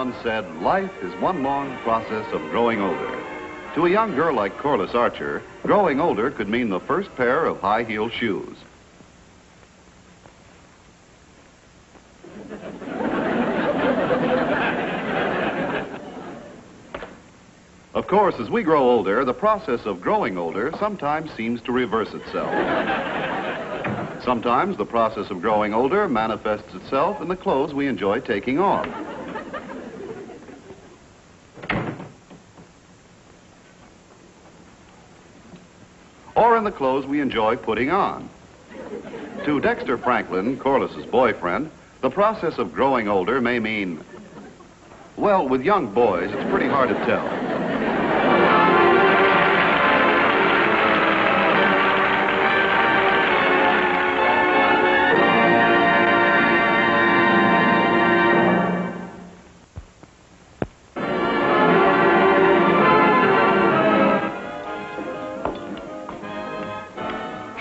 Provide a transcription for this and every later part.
once said, life is one long process of growing older. To a young girl like Corliss Archer, growing older could mean the first pair of high-heeled shoes. Of course, as we grow older, the process of growing older sometimes seems to reverse itself. Sometimes the process of growing older manifests itself in the clothes we enjoy taking off. Or in the clothes we enjoy putting on. To Dexter Franklin, Corliss's boyfriend, the process of growing older may mean, well, with young boys, it's pretty hard to tell.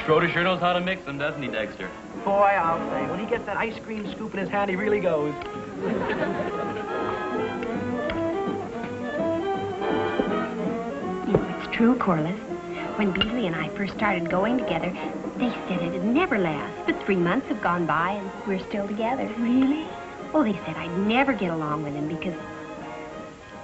Schroeder sure knows how to mix them, doesn't he, Dexter? Boy, I'll say, when he gets that ice cream scoop in his hand, he really goes. You know, it's true, Corliss. When Beasley and I first started going together, they said it'd never last. But 3 months have gone by, and we're still together. Really? Oh, they said I'd never get along with him because,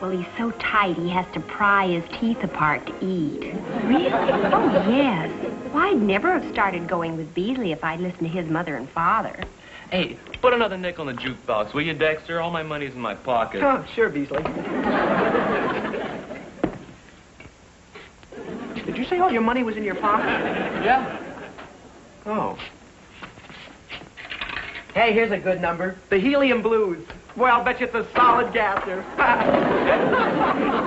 well, he's so tight he has to pry his teeth apart to eat. Really? Oh, yes. Well, I'd never have started going with Beasley if I'd listened to his mother and father. Hey, put another nickel in the jukebox, will you, Dexter? All my money's in my pocket. Oh, sure, Beasley. Did you say all your money was in your pocket? Yeah. Oh. Hey, here's a good number. The Helium Blues. Boy, I'll bet you it's a solid gasser.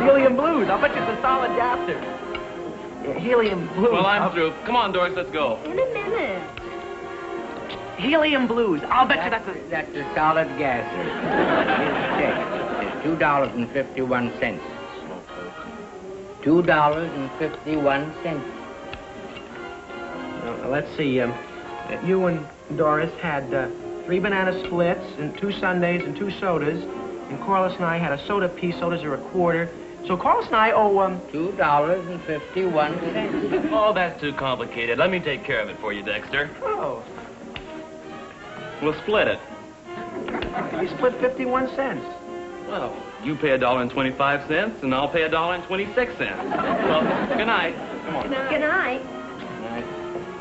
Helium Blues. I'll bet you it's a solid gasser. Helium Blues. Well, I'm through. Come on, Doris, let's go. In a minute. Helium Blues. I'll bet you that's a... That's a solid gasser. Here's a check. It's $2.51. $2.51. Let's see. You and Doris had 3 banana splits and 2 sundaes and 2 sodas. And Corliss and I had a soda piece. Sodas are a quarter. So Corliss and I owe, $2.51. Oh, that's too complicated. Let me take care of it for you, Dexter. Oh. We'll split it. We split 51 cents. Well, you pay $1.25, and I'll pay $1.26. Well, good night. Come on. Good night.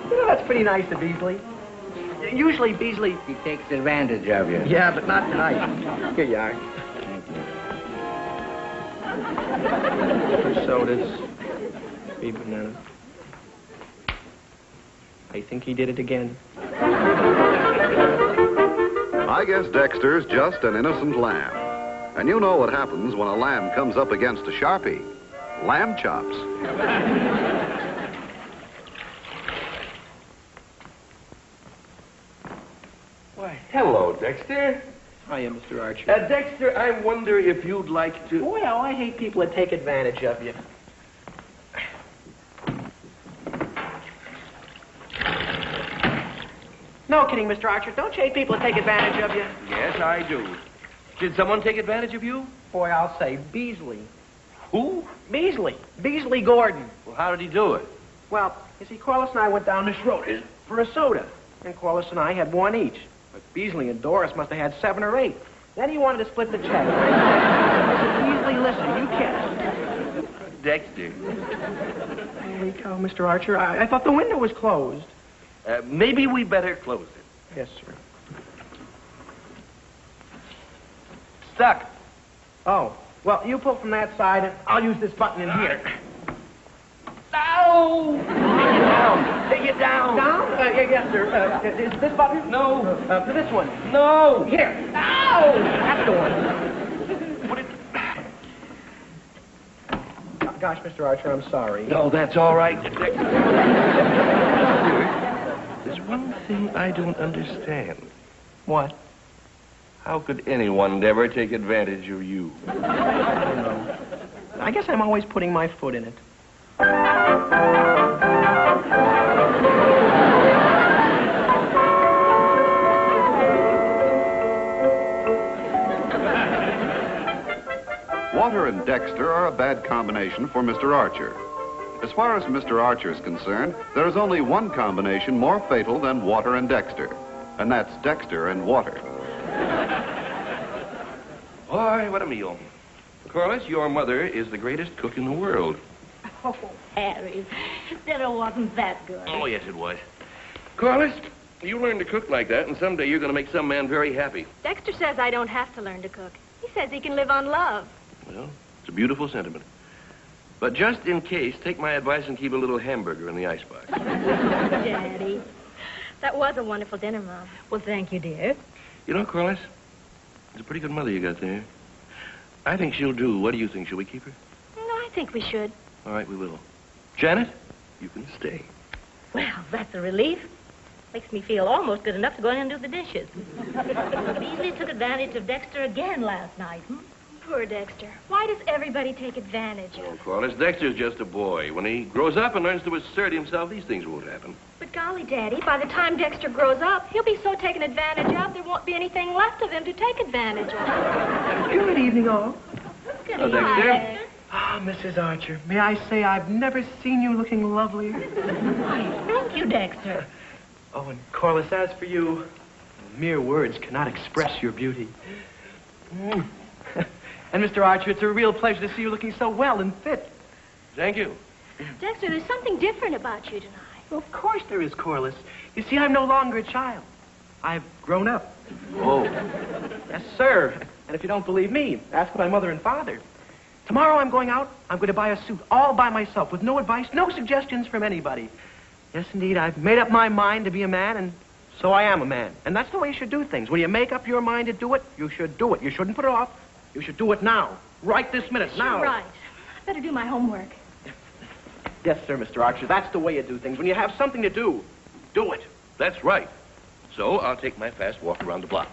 You know, that's pretty nice of Beasley. Usually Beasley... He takes advantage of you. Yeah, but not tonight. Here you are. Thank you. 2 sodas, 3 bananas. I think he did it again. I guess Dexter's just an innocent lamb. And you know what happens when a lamb comes up against a Sharpie. Lamb chops. Why, hello, Dexter. Hiya, Mr. Archer. Dexter, I wonder if you'd like to... Well, I hate people that take advantage of you. No kidding, Mr. Archer. Don't you hate people that take advantage of you? Yes, I do. Did someone take advantage of you? Boy, I'll say Beasley. Who? Beasley. Beasley Gordon. Well, how did he do it? Well, you see, Corliss and I went down to Schroeder's for a soda. And Corliss and I had 1 each. But Beasley and Doris must have had 7 or 8. Then he wanted to split the check. I said, Beasley, listen, you can't. Dexter. Holy cow, Mr. Archer. I thought the window was closed. Maybe we better close it. Yes, sir. Stuck. Oh, well, you pull from that side, and I'll use this button in here. Ow! Take it down. Down? Yes, sir. Is this button? No. This one. No. Here. Ow! That's the one. Put it... Gosh, Mr. Archer, I'm sorry. No, that's all right. Dexter, there's one thing I don't understand. What? How could anyone ever take advantage of you? I don't know. I guess I'm always putting my foot in it. Water and Dexter are a bad combination for Mr. Archer. As far as Mr. Archer is concerned, there is only one combination more fatal than water and Dexter, and that's Dexter and water. Boy, what a meal. Corliss, your mother is the greatest cook in the world. Oh, Harry, dinner wasn't that good. Oh, yes, it was. Corliss, you learn to cook like that, and someday you're going to make some man very happy. Dexter says I don't have to learn to cook. He says he can live on love. Well, it's a beautiful sentiment. But just in case, take my advice and keep a little hamburger in the icebox. Daddy. That was a wonderful dinner, Mom. Well, thank you, dear. You know, Corliss, it's a pretty good mother you got there. I think she'll do. What do you think? Shall we keep her? No, I think we should. All right, we will. Janet, you can stay. Well, that's a relief. Makes me feel almost good enough to go in and do the dishes. Beasley took advantage of Dexter again last night. Poor Dexter. Why does everybody take advantage of Oh, him? Corliss, Dexter's just a boy. When he grows up and learns to assert himself, these things won't happen. But golly, Daddy, by the time Dexter grows up, he'll be so taken advantage of, there won't be anything left of him to take advantage of. Good evening, all. Good Oh, Dexter. Ah, Mrs. Archer, may I say I've never seen you looking lovelier? Why, thank you, Dexter. Oh, and Corliss, as for you, mere words cannot express your beauty. And Mr. Archer, it's a real pleasure to see you looking so well and fit. Thank you. Dexter, there's something different about you tonight. Well, of course there is, Corliss. You see, I'm no longer a child. I've grown up. Oh. Yes, sir. And if you don't believe me, ask my mother and father. Tomorrow I'm going out. I'm going to buy a suit all by myself with no advice, no suggestions from anybody. Yes, indeed, I've made up my mind to be a man, and so I am a man. And that's the way you should do things. When you make up your mind to do it, you should do it. You shouldn't put it off. You should do it now. Right this minute, now. You're right. I better do my homework. Yes, sir, Mr. Archer. That's the way you do things. When you have something to do, do it. That's right. So I'll take my fast walk around the block.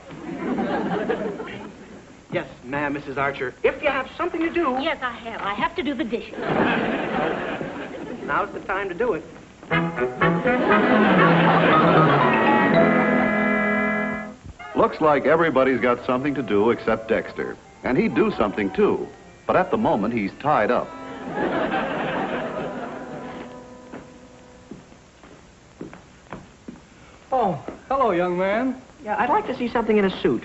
Yes, ma'am, Mrs. Archer. If you have something to do... Yes, I have. I have to do the dishes. Now's the time to do it. Looks like everybody's got something to do except Dexter. And he'd do something, too. But at the moment, he's tied up. Oh, hello, young man. Yeah, I'd like to see something in a suit.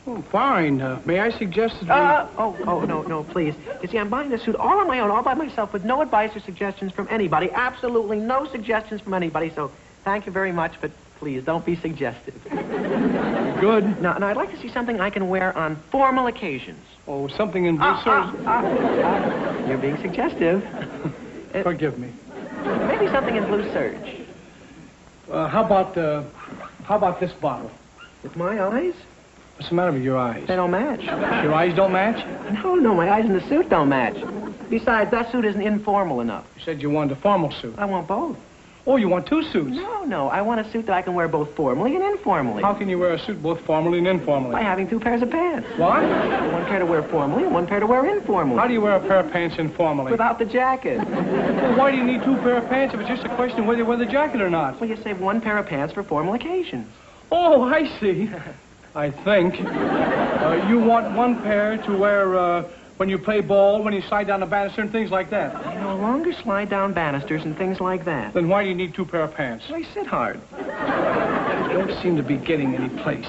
Oh, fine. May I suggest that No, please. You see, I'm buying a suit all on my own, all by myself, with no advice or suggestions from anybody. Absolutely no suggestions from anybody, so thank you very much, but please, don't be suggestive. Good. Now, I'd like to see something I can wear on formal occasions. Oh, something in blue serge. You're being suggestive. Forgive me. Maybe something in blue serge. How about this bottle? With my eyes? What's the matter with your eyes? They don't match. Your eyes don't match? No, my eyes and the suit don't match. Besides, that suit isn't informal enough. You said you wanted a formal suit. I want both. Oh, you want two suits? No, I want a suit that I can wear both formally and informally. How can you wear a suit both formally and informally? By having two pairs of pants. What? One pair to wear formally and one pair to wear informally. How do you wear a pair of pants informally? Without the jacket. Well, why do you need two pair of pants if it's just a question of whether you wear the jacket or not? Well, you save one pair of pants for formal occasions. Oh, I see. I think. You want one pair to wear when you play ball, when you slide down the banister and things like that. I no longer slide down banisters and things like that. Then why do you need two pair of pants? I sit hard. You don't seem to be getting any place.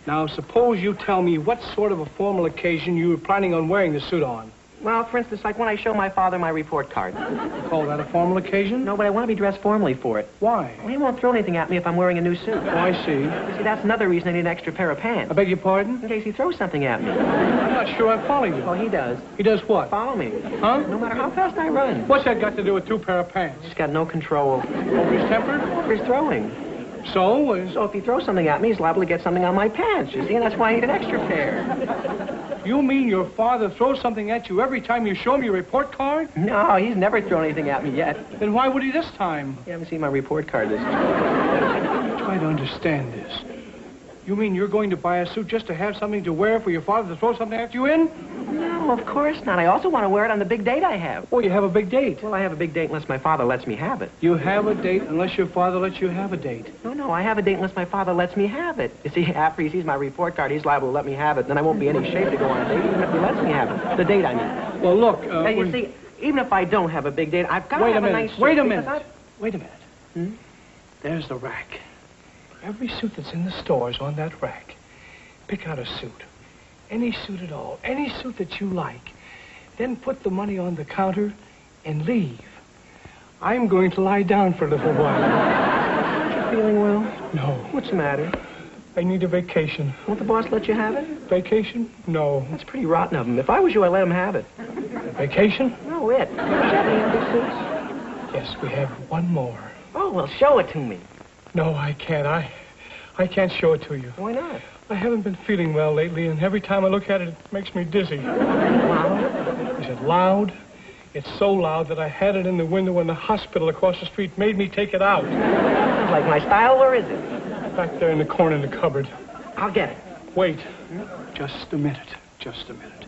Now, suppose you tell me what sort of a formal occasion you were planning on wearing the suit on. Well, for instance, like when I show my father my report card. You call that a formal occasion? No, but I want to be dressed formally for it. Why? Well, he won't throw anything at me if I'm wearing a new suit. Oh, I see. You see, that's another reason I need an extra pair of pants. I beg your pardon? In case he throws something at me. I'm not sure I follow you. Oh, he does. He does what? Follow me. Huh? No matter how fast I run. What's that got to do with two pair of pants? He's got no control Over his temper? over his throwing. So if he throws something at me, he's liable to get something on my pants, you see, and that's why I need an extra pair. you mean your father throws something at you every time you show him your report card? No, he's never thrown anything at me yet. Then why would he this time? You haven't seen my report card this time. Try to understand this. You mean you're going to buy a suit just to have something to wear for your father to throw something at you in? No, of course not. I also want to wear it on the big date I have. Well, you have a big date. Well, I have a big date unless my father lets me have it. You have a date unless your father lets you have a date. No, I have a date unless my father lets me have it. You see, after he sees my report card, he's liable to let me have it. Then I won't be in any shape to go on a date, even if he lets me have it. The date, I mean. Well, look, Now, you see, even if I don't have a big date, I've got to have a nice suit. Wait a minute. Hmm? There's the rack. Every suit that's in the store is on that rack. Pick out a suit. Any suit at all. Any suit that you like. Then put the money on the counter and leave. I'm going to lie down for a little while. Aren't you feeling well? No. What's the matter? I need a vacation. Won't the boss let you have it? Vacation? No. That's pretty rotten of him. If I was you, I'd let him have it. Vacation? No, it. Don't you have any other suits? Yes, we have one more. Oh, well, show it to me. No, I can't. I can't show it to you. Why not? I haven't been feeling well lately, and every time I look at it, it makes me dizzy. Loud? Is it loud? It's so loud that I had it in the window when the hospital across the street made me take it out. Sounds like my style. Where is it? Back there in the corner in the cupboard. I'll get it. Wait. Just a minute. Just a minute.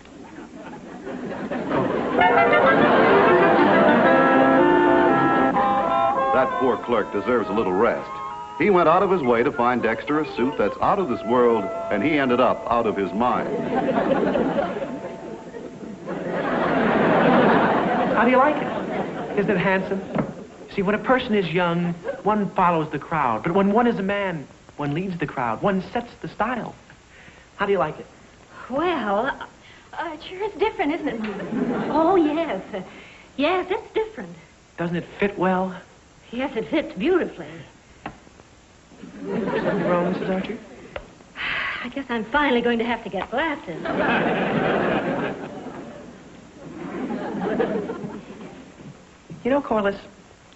That poor clerk deserves a little rest. He went out of his way to find Dexter a suit that's out of this world, and he ended up out of his mind. How do you like it? Isn't it handsome? See, when a person is young, one follows the crowd. But when one is a man, one leads the crowd. One sets the style. How do you like it? Well, it sure is different, isn't it? Oh, yes. Yes, it's different. Doesn't it fit well? Yes, it fits beautifully. Something wrong, Mrs. Archer? I guess I'm finally going to have to get glasses. You know, Corliss,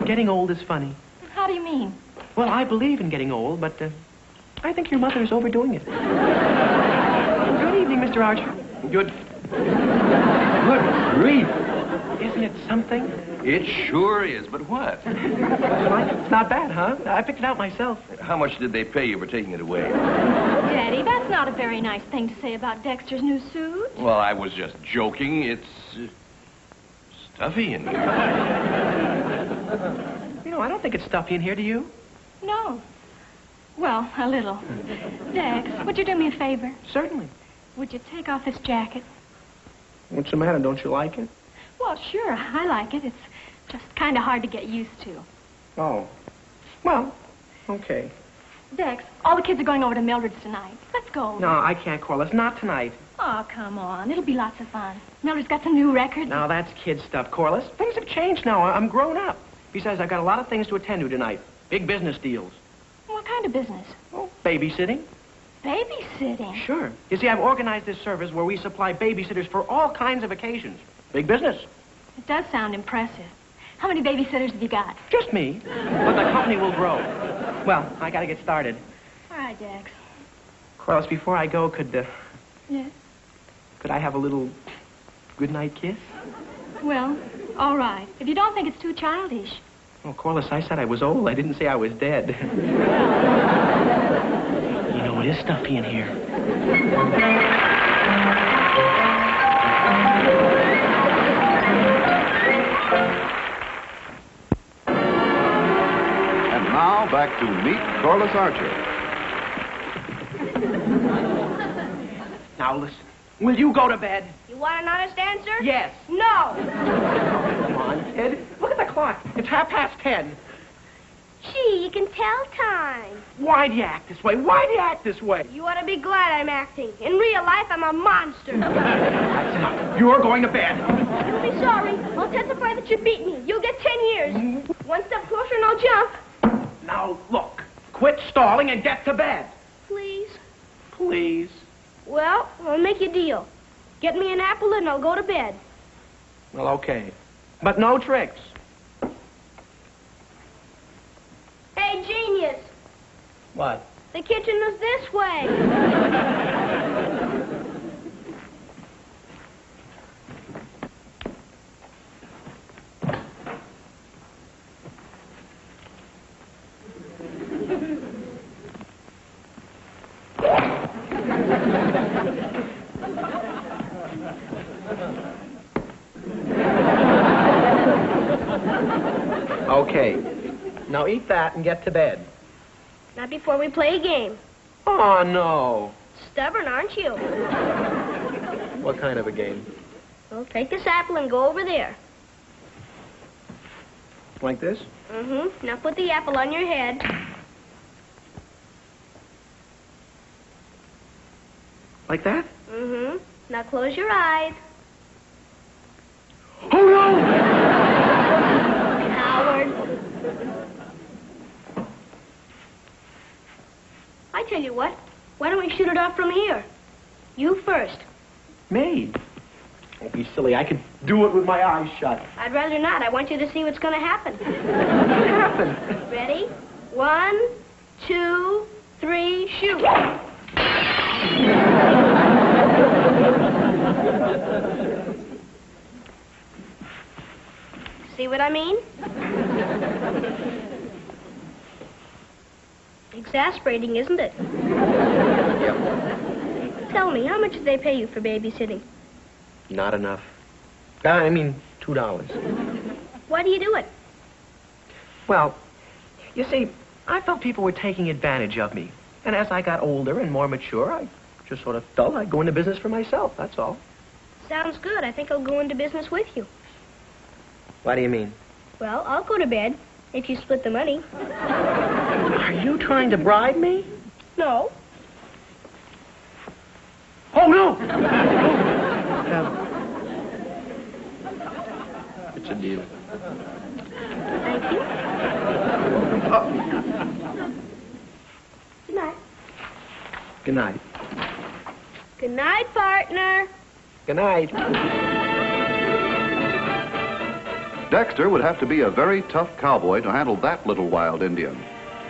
getting old is funny. How do you mean? Well, I believe in getting old, but I think your mother is overdoing it. Good evening, Mr. Archer. Good grief. Isn't it something? It sure is, but what? It's not bad, huh? I picked it out myself. How much did they pay you for taking it away? Daddy, that's not a very nice thing to say about Dexter's new suit. Well, I was just joking. It's stuffy in here. You know, I don't think it's stuffy in here, do you? No. Well, a little. Dex, would you do me a favor? Certainly. Would you take off this jacket? What's the matter? Don't you like it? Well, sure, I like it. It's just kind of hard to get used to. Oh. Well, okay. Dex, all the kids are going over to Mildred's tonight. Let's go. No, I can't, Corliss. Not tonight. Oh, come on. It'll be lots of fun. Mildred's got some new records. Now, that's kid stuff, Corliss. Things have changed now. I'm grown up. Besides, I've got a lot of things to attend to tonight. Big business deals. What kind of business? Oh, babysitting. Babysitting? Sure. You see, I've organized this service where we supply babysitters for all kinds of occasions. Big business. It does sound impressive. How many babysitters have you got? Just me. But the company will grow. Well, I gotta get started. All right, Dex. Corliss, before I go, could Yes? I have a little goodnight kiss? Well, all right. If you don't think it's too childish. Oh, Corliss, I said I was old. I didn't say I was dead. You know, it is stuffy in here. And now, back to meet Corliss Archer. Now, listen. Will you go to bed? You want an honest answer? Yes. No. Come on, kid. Look at the clock. It's 10:30. Gee, you can tell time. Why do you act this way? Why do you act this way? You ought to be glad I'm acting. In real life, I'm a monster. That's enough. You're going to bed. You'll be sorry. I'll testify that you beat me. You'll get 10 years. One step closer and I'll jump. Now, look. Quit stalling and get to bed. Please? Please. Well, I'll make you a deal. Get me an apple and I'll go to bed. Well, okay. But no tricks. Hey, genius. What? The kitchen is this way. Okay. Now eat that and get to bed. Not before we play a game. Oh, no. Stubborn, aren't you? What kind of a game? Well, take this apple and go over there. Like this? Mm-hmm. Now put the apple on your head. Like that? Mm-hmm. Now close your eyes. Oh, no! Coward. I tell you what. Why don't we shoot it off from here? You first. Me? Don't be silly. I could do it with my eyes shut. I'd rather not. I want you to see what's going to happen. What happened? Ready? 1, 2, 3, shoot. See what I mean? Exasperating, isn't it? Yep. Tell me, how much did they pay you for babysitting? Not enough. I mean, $2. Why do you do it? Well, you see, I felt people were taking advantage of me. And as I got older and more mature, I just sort of felt I'd go into business for myself, that's all. Sounds good. I think I'll go into business with you. What do you mean? Well, I'll go to bed if you split the money. Are you trying to bribe me? No. Oh, no! It's a deal. Thank you. Good night. Good night. Good night, partner. Good night. Dexter would have to be a very tough cowboy to handle that little wild Indian.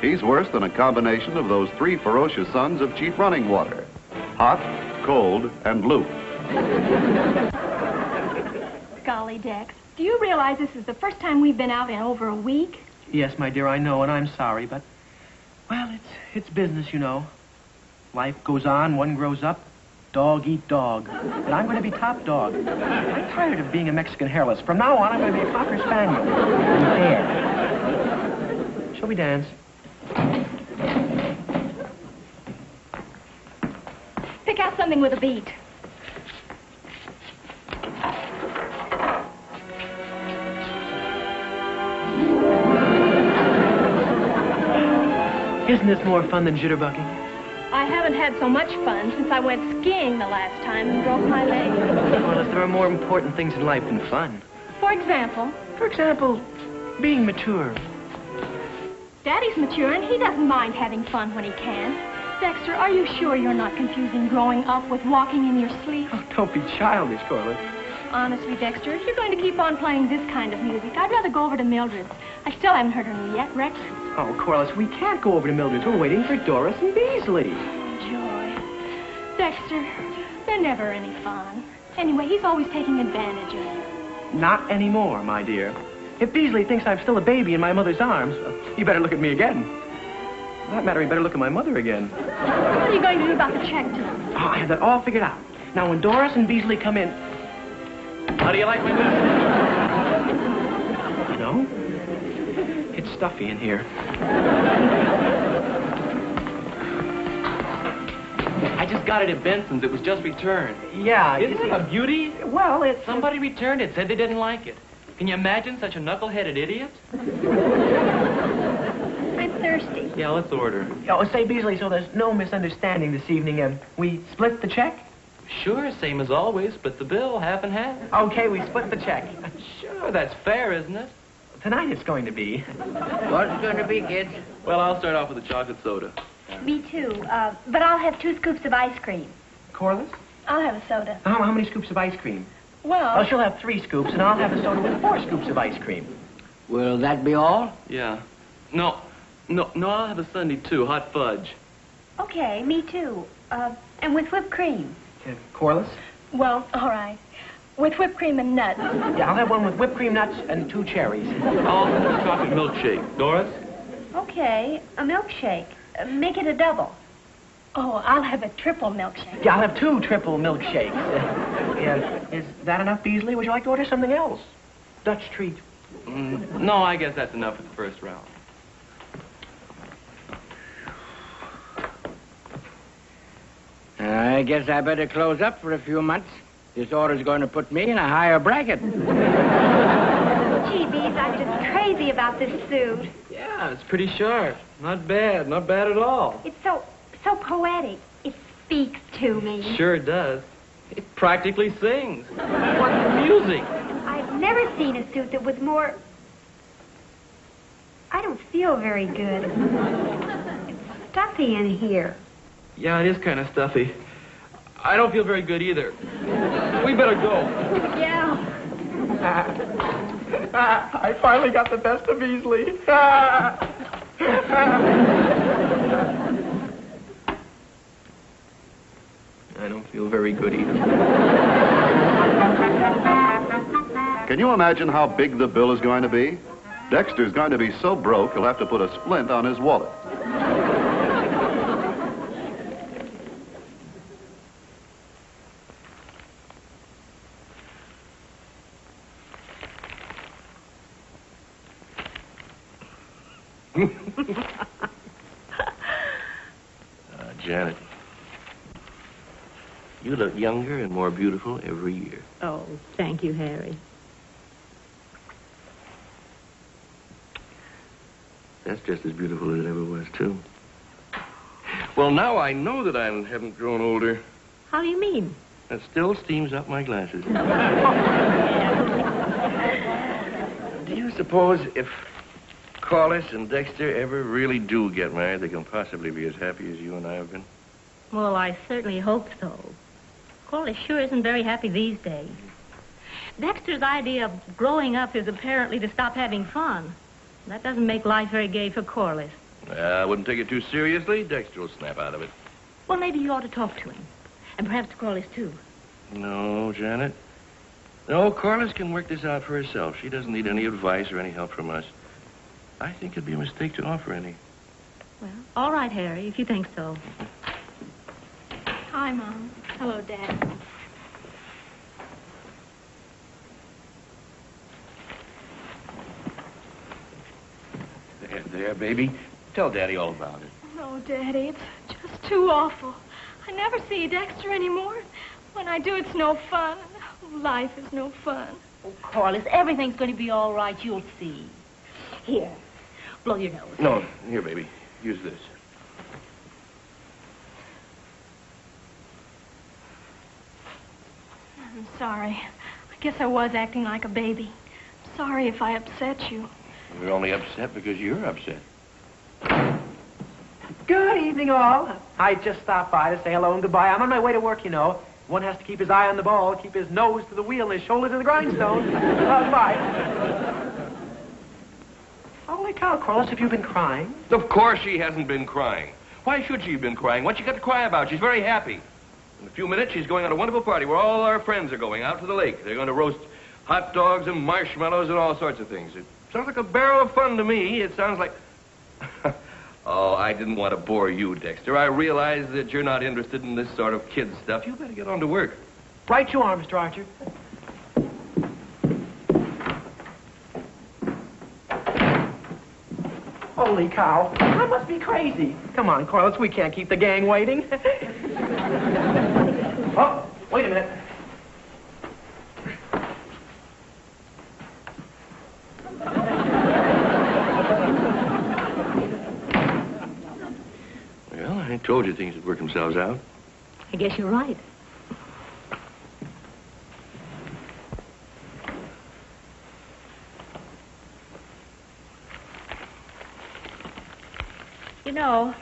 He's worse than a combination of those 3 ferocious sons of cheap running water. Hot, cold, and loop. Golly, Dex, do you realize this is the first time we've been out in over a week? Yes, my dear, I know, and I'm sorry, but, well, it's business, you know. Life goes on, one grows up, dog eat dog. But I'm going to be top dog. I'm tired of being a Mexican hairless. From now on, I'm going to be a Cocker Spaniel. And fair. Shall we dance? Pick out something with a beat. Isn't this more fun than jitterbugging? I haven't had so much fun since I went skiing the last time and broke my leg. Well, if there are more important things in life than fun. For example, being mature. Daddy's mature and he doesn't mind having fun when he can. Dexter, are you sure you're not confusing growing up with walking in your sleep? Oh, don't be childish, Corliss. Honestly, Dexter, if you're going to keep on playing this kind of music, I'd rather go over to Mildred's. I still haven't heard her new record. Oh, Corliss, we can't go over to Mildred's. We're waiting for Doris and Beasley. Joy. Dexter, they're never any fun. Anyway, he's always taking advantage of you. Not anymore, my dear. If Beasley thinks I'm still a baby in my mother's arms, he better look at me again. For that matter, he better look at my mother again. What are you going to do about the check to them? Oh, I have that all figured out. Now, when Doris and Beasley come in... How do you like my music? You know, it's stuffy in here. I just got it at Benson's. It was just returned. Yeah. Isn't it a beauty? Well, it's... Somebody returned it, said they didn't like it. Can you imagine such a knuckle-headed idiot? I'm thirsty. Yeah, let's order. Oh, say, Beasley, so there's no misunderstanding this evening. We split the check? Sure, same as always, but the bill, half and half. Okay, we split the check. Sure, that's fair, isn't it? Tonight it's going to be. What's it going to be, kids? Well, I'll start off with a chocolate soda. Me too, but I'll have 2 scoops of ice cream. Corliss? I'll have a soda. How many scoops of ice cream? Well, Oh, she'll have 3 scoops, and I'll have a soda with 4 scoops of ice cream. Will that be all? Yeah. No, I'll have a sundae, too, hot fudge. Okay, me too. And with whipped cream. Corliss? well, all right. With whipped cream and nuts. Yeah, I'll have one with whipped cream nuts and 2 cherries. I'll have a chocolate milkshake. Doris? Okay, a milkshake. Make it a double. Oh, I'll have a triple milkshake. Yeah, I'll have 2 triple milkshakes. Yeah, is that enough, Beasley? Would you like to order something else? Dutch treat. No, I guess that's enough for the first round. I guess I better close up for a few months. This order's going to put me in a higher bracket. Gee, Bees, I'm just crazy about this suit. Yeah, it's pretty sharp. Not bad at all. It's so poetic. It speaks to me. Sure does. It practically sings. What's music? I've never seen a suit that was more... I don't feel very good. It's stuffy in here. Yeah, it is kind of stuffy. I don't feel very good either. We better go. Yeah. I finally got the best of Beasley. I don't feel very good either. Can you imagine how big the bill is going to be? Dexter's going to be so broke he'll have to put a splint on his wallet. Janet, you look younger and more beautiful every year. Oh, thank you, Harry. That's just as beautiful as it ever was, too. Well, now I know that I haven't grown older. How do you mean? That still steams up my glasses. Do you suppose if Corliss and Dexter ever really do get married, they can possibly be as happy as you and I have been? Well, I certainly hope so. Corliss sure isn't very happy these days. Dexter's idea of growing up is apparently to stop having fun. That doesn't make life very gay for Corliss. I wouldn't take it too seriously. Dexter will snap out of it. Well, maybe you ought to talk to him. And perhaps to Corliss, too. No, Janet. No, Corliss can work this out for herself. She doesn't need any advice or any help from us. I think it'd be a mistake to offer any. Well, all right, Harry, if you think so. Hi, Mom. Hello, Dad. There, baby. Tell Daddy all about it. No, Daddy, it's just too awful. I never see Dexter anymore. When I do, it's no fun. Life is no fun. Oh, Corliss, everything's going to be all right. You'll see. Here, blow your nose. No, here, baby. Use this. I'm sorry. I guess I was acting like a baby. Sorry if I upset you. We're only upset because you're upset. Good evening, all. I just stopped by to say hello and goodbye. I'm on my way to work, you know. One has to keep his eye on the ball, keep his nose to the wheel, and his shoulder to the grindstone. Bye. Holy cow, Corliss, have you been crying? Of course she hasn't been crying. Why should she have been crying? What's she got to cry about? She's very happy. In a few minutes, she's going on a wonderful party where all our friends are going out to the lake. They're going to roast hot dogs and marshmallows and all sorts of things. It sounds like a barrel of fun to me. It sounds like... Oh, I didn't want to bore you, Dexter. I realize that you're not interested in this sort of kid stuff. You better get on to work. Right you are, Mr. Archer. Holy cow. I must be crazy. Come on, Corliss, we can't keep the gang waiting. Oh, wait a minute. Well, I told you things would work themselves out. I guess you're right. You know,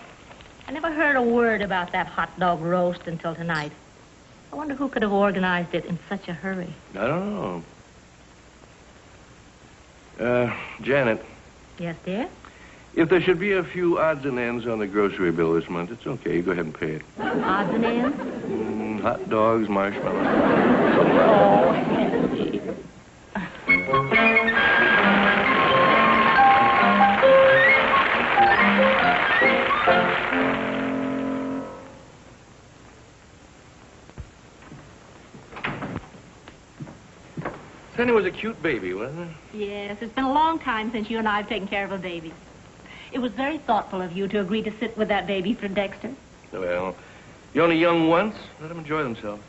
I never heard a word about that hot dog roast until tonight. I wonder who could have organized it in such a hurry. I don't know. Janet. Yes, dear? If there should be a few odds and ends on the grocery bill this month, it's okay. You go ahead and pay it. Odds and ends? Hot dogs, marshmallows. Oh, Henry. Sandy was a cute baby, wasn't it? Yes, it's been a long time since you and I have taken care of a baby. It was very thoughtful of you to agree to sit with that baby for Dexter. Well, you're only young once. Let them enjoy themselves.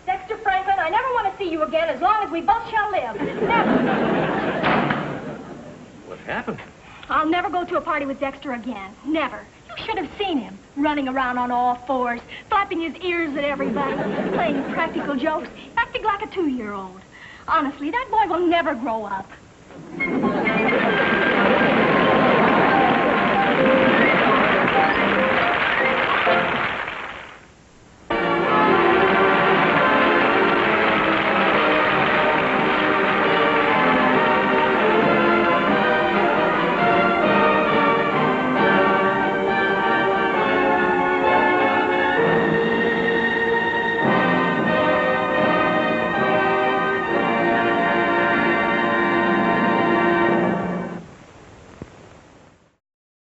Dexter Franklin, I never want to see you again as long as we both shall live. Never. What happened? I'll never go to a party with Dexter again. Never. You should have seen him. Running around on all fours, flapping his ears at everybody, playing practical jokes, acting like a 2-year-old. Honestly, that boy will never grow up.